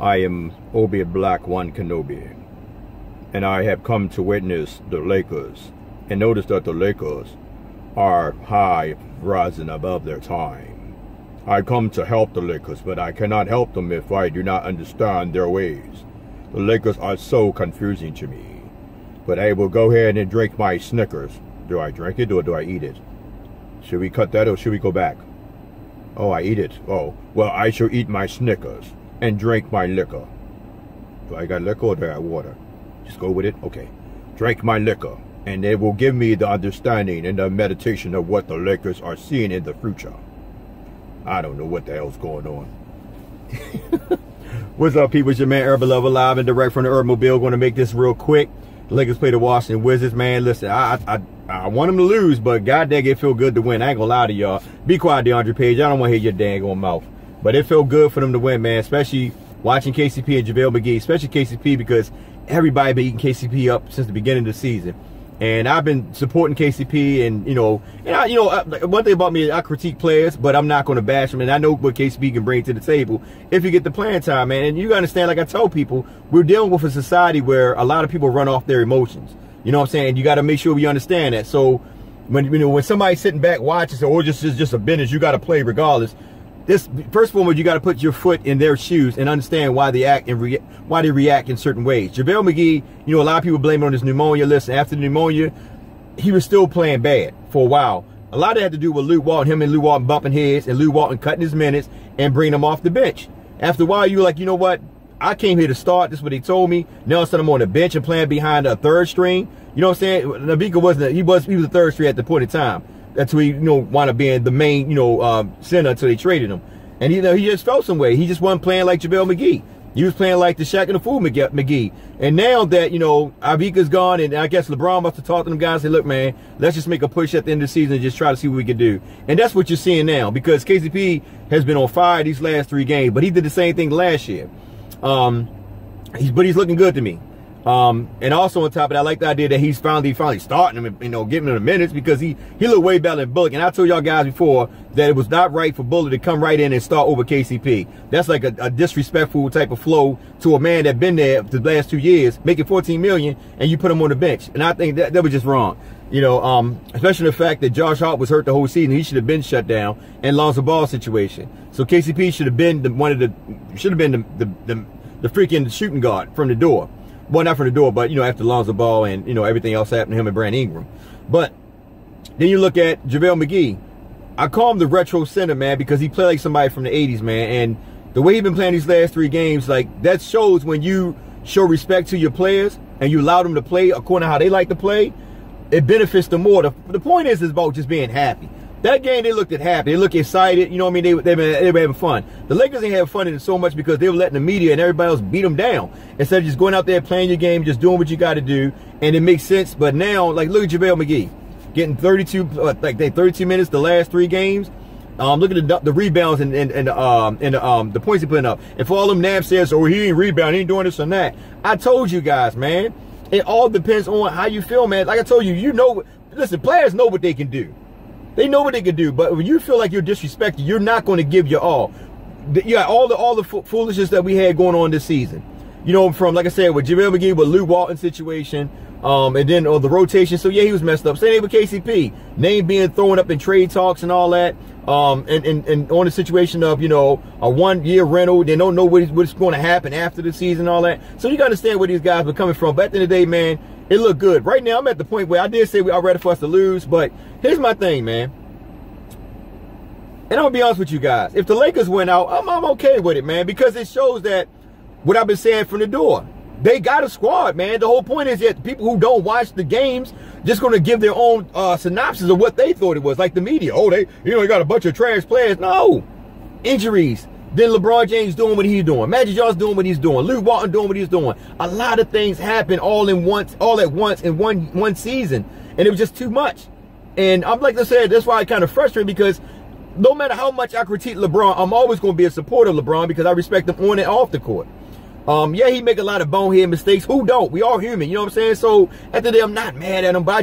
I am Obi Black One Kenobi, and I have come to witness the Lakers, and notice that the Lakers are high, rising above their time. I come to help the Lakers, but I cannot help them if I do not understand their ways. The Lakers are so confusing to me. But I will go ahead and drink my Snickers. Do I drink it or do I eat it? Should we cut that or should we go back? Oh, I eat it. Oh, well, I shall eat my Snickers and drink my liquor. Do I got liquor or do I got water? Just go with it? Okay. Drink my liquor, and it will give me the understanding and the meditation of what the Lakers are seeing in the future. I don't know what the hell's going on. What's up, people? It's your man, Urban Lover, live and direct from the Urbmobile. Going to make this real quick. The Lakers play the Washington Wizards, man. Listen, I want them to lose, but goddamn, it feel good to win. I ain't gonna lie to y'all. Be quiet, DeAndre Page. I don't want to hear your dang on mouth. But it felt good for them to win, man, especially watching KCP and JaVale McGee, especially KCP because everybody been eating KCP up since the beginning of the season. And I've been supporting KCP, and one thing about me, I critique players, but I'm not going to bash them. And I know what KCP can bring to the table if you get the playing time, man. And you understand, like I tell people, we're dealing with a society where a lot of people run off their emotions. You know what I'm saying? You got to make sure we understand that. So when somebody's sitting back watching, or just a business, you got to play regardless. First of all, you got to put your foot in their shoes and understand why they act and why they react in certain ways. JaVale McGee, a lot of people blame it on his pneumonia. Listen, after the pneumonia, he was still playing bad for a while. A lot of it had to do with Luke Walton, him and Luke Walton bumping heads, and Luke Walton cutting his minutes and bringing him off the bench. After a while, you were like, you know what? I came here to start. This is what they told me. Now instead I'm on the bench and playing behind a third string. You know what I'm saying? Nabika wasn't. He was the third string at the point in time. That's who he wound up being the main center until they traded him. And he just felt some way. He just wasn't playing like JaVale McGee. He was playing like the Shaq and the Fool McGee. And now that, Ivica's gone, and I guess LeBron must have talked to them guys and said, look, man, let's just make a push at the end of the season and just try to see what we can do. And that's what you're seeing now, because KCP has been on fire these last 3 games, but he did the same thing last year. But he's looking good to me. And also on top of that, I like the idea that he's finally starting him, giving him the minutes, because he looked way better than Bullock. And I told y'all guys before that it was not right for Bullock to come right in and start over KCP. That's like a disrespectful type of flow to a man that been there for the last 2 years, making $14 million, and you put him on the bench. And I think that was just wrong. Especially the fact that Josh Hart was hurt the whole season. He should have been shut down, and Lonzo Ball situation. So KCP should have been the freaking shooting guard from the door. Well, not from the door, but, after Lonzo Ball and, everything else happened to him and Brandon Ingram. But then you look at JaVale McGee. I call him the retro center, man, because he played like somebody from the 80s, man. And the way he's been playing these last 3 games, like, that shows when you show respect to your players and you allow them to play according to how they like to play, it benefits them more. The point is about just being happy. That game, they looked happy. They looked excited. You know what I mean? They were having fun. The Lakers ain't having fun in it so much because they were letting the media and everybody else beat them down. Instead of just going out there playing your game, just doing what you got to do, and it makes sense. But now, like, look at JaVale McGee. Getting 32 minutes the last 3 games. Look at the rebounds and the points he putting up. And for all them nab says, oh, he ain't rebounding, he ain't doing this and that. I told you guys, man. It all depends on how you feel, man. Like I told you, listen, players know what they can do. They know what they can do, but when you feel like you're disrespected, you're not going to give your all. You got all the foolishness that we had going on this season. From, like I said, with JaVale McGee, with Luke Walton situation, and then the rotation. So, yeah, he was messed up. Same with KCP. Name being thrown up in trade talks and all that. And on the situation of, a 1-year rental. They don't know what's going to happen after the season and all that. So you got to understand where these guys were coming from. But at the end of the day, man, it looked good. Right now, I'm at the point where I did say I'd rather for us to lose. But here's my thing, man. And I'm going to be honest with you guys. If the Lakers went out, I'm okay with it, man. Because it shows that what I've been saying from the door. They got a squad, man. The whole point is that people who don't watch the games just going to give their own synopsis of what they thought it was. Like the media. Oh, they got a bunch of trash players. No. Injuries. Then LeBron James doing what he's doing. Magic Johnson doing what he's doing. Luke Walton doing what he's doing. A lot of things happen all at once in one season. And it was just too much. And I'm like I said, that's why I kind of frustrated, because no matter how much I critique LeBron, I'm always going to be a supporter of LeBron because I respect him on and off the court. Yeah, he make a lot of bonehead mistakes. Who don't? We all human, you know what I'm saying? So at the day, I'm not mad at him, but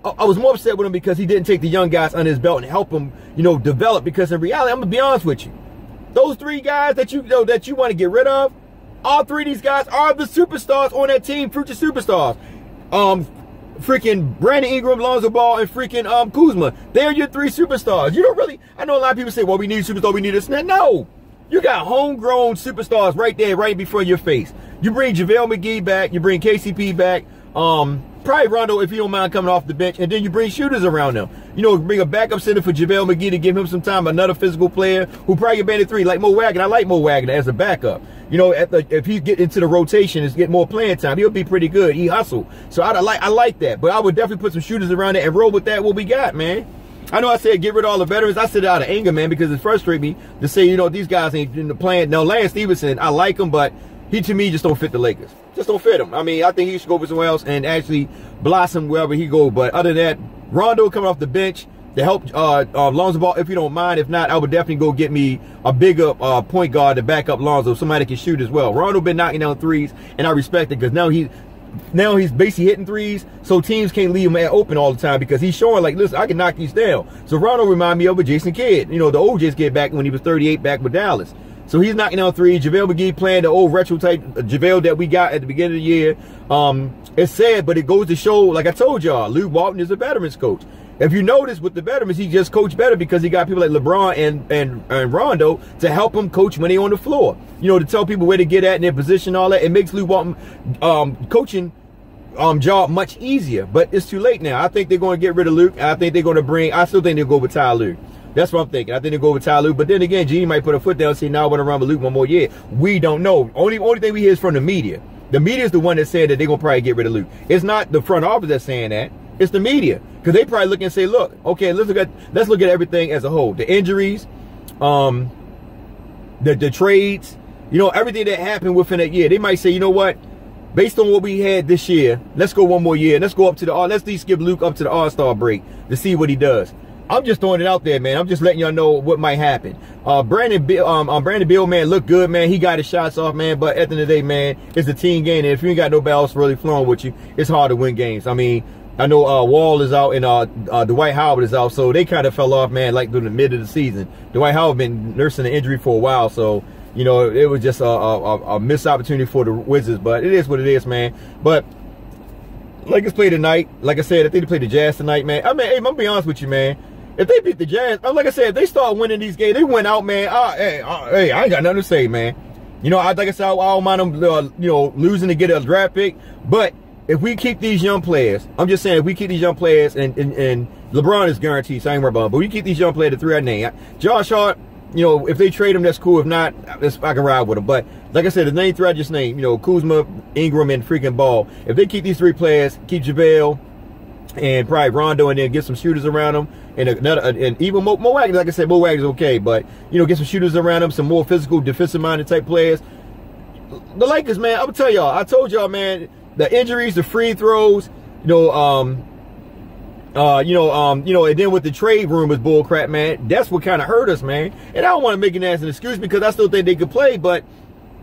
I was more upset with him because he didn't take the young guys under his belt and help them, you know, develop. Because in reality, I'm gonna be honest with you, those 3 guys that you know that you want to get rid of, all 3 of these guys are the superstars on that team, future superstars. Freaking Brandon Ingram, Lonzo Ball, and freaking Kuzma. They're your 3 superstars. You don't really, I know a lot of people say, well, we need a superstar, we need this and that. No. You got homegrown superstars right there, right before your face. You bring JaVale McGee back, you bring KCP back, probably Rondo if you don't mind coming off the bench, and then you bring shooters around them. You know, bring a backup center for JaVale McGee to give him some time, another physical player who probably can band at 3, like Mo Wagner. I like Mo Wagner as a backup. You know, if he get into the rotation and get more playing time, he'll be pretty good. He hustle. So I like that. But I would definitely put some shooters around it and roll with that what we got, man. I know I said get rid of all the veterans. I said it out of anger, man, because it frustrates me to say, you know, these guys ain't playing. Now, Lance Stevenson, I like him, but he, to me, just don't fit the Lakers. Just don't fit him. I mean, I think he should go somewhere else and actually blossom wherever he go. But other than that, Rondo coming off the bench to help Lonzo Ball, if you don't mind. If not, I would definitely go get me a bigger point guard to back up Lonzo, somebody that can shoot as well. Rondo been knocking down threes, and I respect it because now he's basically hitting threes, so teams can't leave him open all the time because he's showing like, listen, I can knock these down. So Rondo remind me of a Jason Kidd, you know, the old Jason Kidd back when he was 38 back with Dallas. So he's knocking down threes. JaVale McGee playing the old retro type JaVale that we got at the beginning of the year. It's sad, but it goes to show, like I told y'all, Lou Walton is a veterans coach. If you notice with the veterans, he just coached better because he got people like LeBron and Rondo to help him coach when they're on the floor. You know, to tell people where to get at in their position, all that. It makes Lou Walton coaching job much easier. But it's too late now. I think they're going to get rid of Luke. I think they're going to bring, I still think they'll go with Ty Lue. That's what I'm thinking. I think they'll go with Ty Lue. But then again, Genie might put a foot down and say, now I want to run with Luke one more year. We don't know. Only thing we hear is from the media. The media is the one that said that they're going to probably get rid of Luke. It's not the front office that's saying that. It's the media. Because they probably look and say, look, okay, let's look at everything as a whole. The injuries, the trades, you know, everything that happened within that year. They might say, you know what? Based on what we had this year, let's go one more year. Let's go up to let's at least skip Luke up to the All-Star break to see what he does. I'm just throwing it out there, man. I'm just letting y'all know what might happen. Brandon Beal, man, look good, man. He got his shots off, man. But at the end of the day, man, it's a team game. And if you ain't got nobody else really flowing with you, it's hard to win games. I mean, I know Wall is out and Dwight Howard is out, so they kind of fell off, man, like during the mid of the season. Dwight Howard been nursing an injury for a while, so you know it was just a missed opportunity for the Wizards. But it is what it is, man. But Lakers play tonight. Like I said, I think they play the Jazz tonight, man. I mean, hey, I'm gonna be honest with you, man. If they beat the Jazz, like I said, if they start winning these games, they went out, man. Hey, I ain't got nothing to say, man. You know, like I said, I don't mind them, you know, losing to get a draft pick, but if we keep these young players, I'm just saying, if we keep these young players, and LeBron is guaranteed, so I ain't worried about him, but we keep these young players, the 3 I named. Josh Hart, you know, if they trade him, that's cool. If not, I can ride with him. But like I said, the name 3 I just named, you know, Kuzma, Ingram, and freaking Ball. If they keep these 3 players, keep JaVale and probably Rondo, and then get some shooters around them, and even Mo Wagner, like I said, Mo Wagner's okay, but you know, get some shooters around them, some more physical, defensive-minded type players. The Lakers, man, I'm gonna tell y'all, I told y'all, man. The injuries, the free throws, you know, and then with the trade rumors, bullcrap, man, that's what kind of hurt us, man. And I don't want to make it as an excuse because I still think they could play, but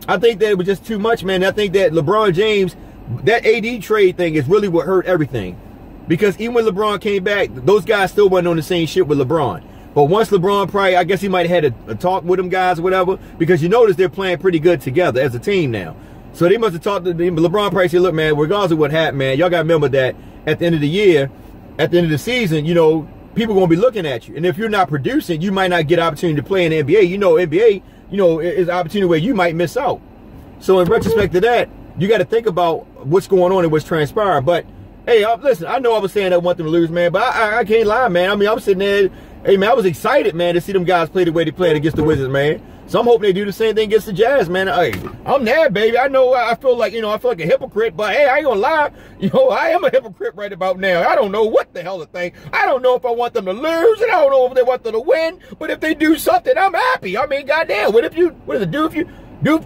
I think that it was just too much, man. I think that LeBron James, that AD trade thing is really what hurt everything. Because even when LeBron came back, those guys still wasn't on the same shit with LeBron. But once LeBron probably, I guess he might have had a talk with them guys or whatever, because you notice they're playing pretty good together as a team now. So they must have talked to them. LeBron probably said, look, man, regardless of what happened, man, y'all got to remember that at the end of the year, at the end of the season, you know, people are going to be looking at you. And if you're not producing, you might not get opportunity to play in the NBA. You know, NBA, you know, is an opportunity where you might miss out. So in retrospect to that, you got to think about what's going on and what's transpiring. But, hey, listen, I know I was saying I want them to lose, man, but I can't lie, man. I mean, I'm sitting there, hey, man, I was excited, man, to see them guys play the way they played against the Wizards, man. So I'm hoping they do the same thing against the Jazz, man. Hey, I'm there, baby. I know I feel like, you know, I feel like a hypocrite, but hey, I ain't gonna lie. You know, I am a hypocrite right about now. I don't know what the hell to think. I don't know if I want them to lose, and I don't know if they want them to win, but if they do something, I'm happy. I mean, goddamn, what does it do if you do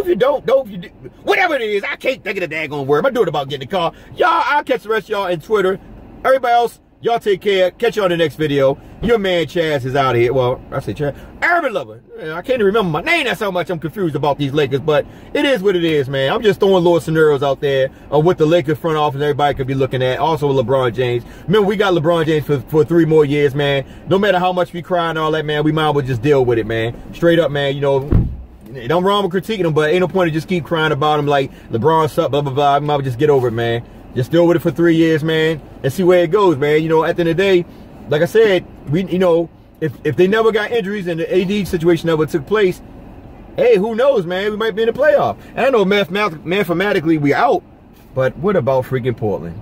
if you don't if you do, whatever it is, I can't think of the daggone word. I'm doing about getting the car. Y'all, I'll catch the rest of y'all in Twitter. Everybody else, Y'all take care. Catch you on the next video. Your man Chaz is out of here. Well, I say Chaz. Urban Lover. I can't even remember my name. That's how much I'm confused about these Lakers. But it is what it is, man. I'm just throwing little scenarios out there of what the Lakers front office everybody could be looking at. Also LeBron James. Remember, we got LeBron James for 3 more years, man. No matter how much we cry and all that, man, we might as well just deal with it, man. Straight up, man. You know, don't wrong with critiquing him, but ain't no point to just keep crying about him like LeBron suck, blah, blah, blah. We might as well just get over it, man. Just deal with it for 3 years, man, and see where it goes, man. You know, at the end of the day, like I said, you know, if they never got injuries and the AD situation never took place, hey, who knows, man? We might be in the playoff. And I know mathematically we out, but what about freaking Portland?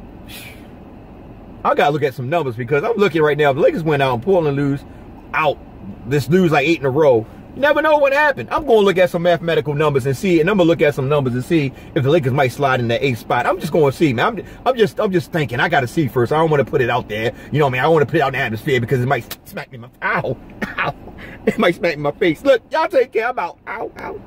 I gotta look at some numbers because I'm looking right now. If the Lakers went out and Portland lose like 8 in a row. You never know what happened. I'm going to look at some mathematical numbers and see, and I'm going to look at some numbers and see if the Lakers might slide in that 8th spot. I'm just going to see, man. I'm just thinking. I got to see first. I don't want to put it out there. You know what I mean? I don't want to put it out in the atmosphere because it might smack me in my, ow, ow. It might smack me in my face. Look, y'all take care. I'm out. Ow, ow.